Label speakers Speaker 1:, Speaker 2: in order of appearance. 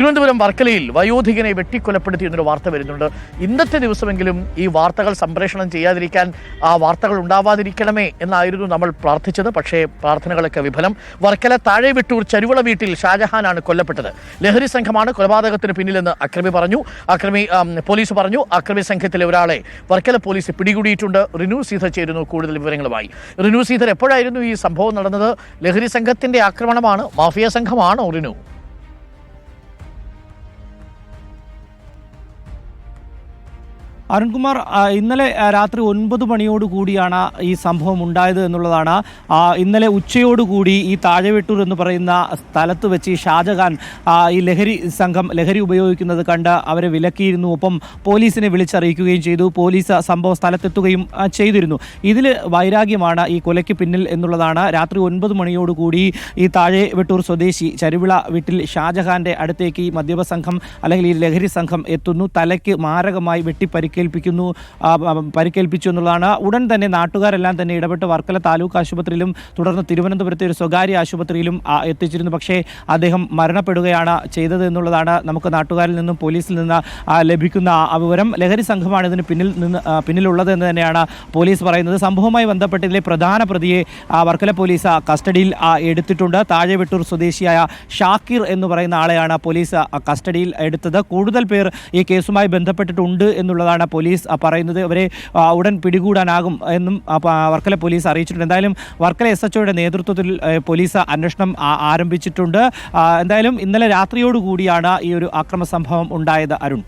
Speaker 1: തിരുവനന്തപുരം വർക്കലയിൽ വയോധികനെ വെട്ടിക്കൊലപ്പെടുത്തിയെന്നൊരു വാർത്ത വരുന്നുണ്ട്. ഇന്നത്തെ ദിവസമെങ്കിലും ഈ വാർത്തകൾ സംപ്രേഷണം ചെയ്യാതിരിക്കാൻ, ആ വാർത്തകൾ ഉണ്ടാവാതിരിക്കണമേ എന്നായിരുന്നു നമ്മൾ പ്രാർത്ഥിച്ചത്. പക്ഷേ പ്രാർത്ഥനകളൊക്കെ വിഫലം. വർക്കല താഴെവിട്ടൂർ ചരുവള വീട്ടിൽ ഷാജഹാനാണ് കൊല്ലപ്പെട്ടത്. ലഹരി സംഘമാണ് കൊലപാതകത്തിന് പിന്നിലെന്ന് പോലീസ് പറഞ്ഞു. അക്രമി സംഘത്തിലെ ഒരാളെ വർക്കല പോലീസ് പിടികൂടിയിട്ടുണ്ട്. റിനു സീധർ ചേരുന്നു കൂടുതൽ വിവരങ്ങളുമായി. റിനു സീധർ, എപ്പോഴായിരുന്നു ഈ സംഭവം നടന്നത്? ലഹരി സംഘത്തിന്റെ ആക്രമണമാണ്, മാഫിയ സംഘമാണോ റിനു?
Speaker 2: അരുൺകുമാർ, ഇന്നലെ രാത്രി 9 മണിയോടുകൂടിയാണ് ഈ സംഭവം ഉണ്ടായത് എന്നുള്ളതാണ്. ഇന്നലെ ഉച്ചയോടുകൂടി ഈ താഴെവെട്ടൂർ എന്ന് പറയുന്ന സ്ഥലത്ത് വെച്ച് ഷാജഹാൻ ഈ ലഹരി ഉപയോഗിക്കുന്നത് കണ്ട് അവരെ വിലക്കിയിരുന്നു. ഒപ്പം പോലീസിനെ വിളിച്ചറിയിക്കുകയും ചെയ്തു. പോലീസ് സംഭവ സ്ഥലത്തെത്തുകയും ചെയ്തിരുന്നു. ഇതിൽ വൈരാഗ്യമാണ് ഈ കൊലയ്ക്ക് പിന്നിൽ എന്നുള്ളതാണ്. രാത്രി 9 മണിയോടുകൂടി ഈ താഴെവെട്ടൂർ സ്വദേശി ചരുവിള വീട്ടിൽ ഷാജഹാന്റെ അടുത്തേക്ക് ഈ മദ്യപ സംഘം അല്ലെങ്കിൽ ഈ ലഹരി സംഘം എത്തുന്നു. തലയ്ക്ക് മാരകമായി പരിക്കേൽപ്പിച്ചു എന്നുള്ളതാണ്. ഉടൻ തന്നെ നാട്ടുകാരെല്ലാം തന്നെ ഇടപെട്ട് വർക്കല താലൂക്ക് ആശുപത്രിയിലും തുടർന്ന് തിരുവനന്തപുരത്തെ ഒരു സ്വകാര്യ ആശുപത്രിയിലും എത്തിച്ചിരുന്നു. പക്ഷേ അദ്ദേഹം മരണപ്പെടുകയാണ് ചെയ്തത് എന്നുള്ളതാണ് നമുക്ക് നാട്ടുകാരിൽ നിന്നും പോലീസിൽ നിന്ന് ലഭിക്കുന്ന വിവരം. ലഹരി സംഘമാണ് ഇതിന് പിന്നിലുള്ളത് എന്ന് തന്നെയാണ് പോലീസ് പറയുന്നത്. സംഭവവുമായി ബന്ധപ്പെട്ട് ഇതിലെ പ്രധാന പ്രതിയെ വർക്കല പോലീസ് കസ്റ്റഡിയിൽ എടുത്തിട്ടുണ്ട്. താഴെവെട്ടൂർ സ്വദേശിയായ ഷാക്കിർ എന്ന് പറയുന്ന ആളെയാണ് പോലീസ് കസ്റ്റഡിയിൽ എടുത്തത്. കൂടുതൽ പേർ ഈ കേസുമായി ബന്ധപ്പെട്ടിട്ടുണ്ട് എന്നുള്ളതാണ് പോലീസ് പറയുന്നത്. അവരെ ഉടൻ പിടികൂടാനാകും എന്നും വർക്കല പോലീസ് അറിയിച്ചിട്ടുണ്ട്. എന്തായാലും വർക്കല SHOയുടെ നേതൃത്വത്തിൽ പോലീസ് അന്വേഷണം ആരംഭിച്ചിട്ടുണ്ട്. എന്തായാലും ഇന്നലെ രാത്രിയോടുകൂടിയാണ് ഈ ഒരു അക്രമ സംഭവം ഉണ്ടായത്. അരുൺ.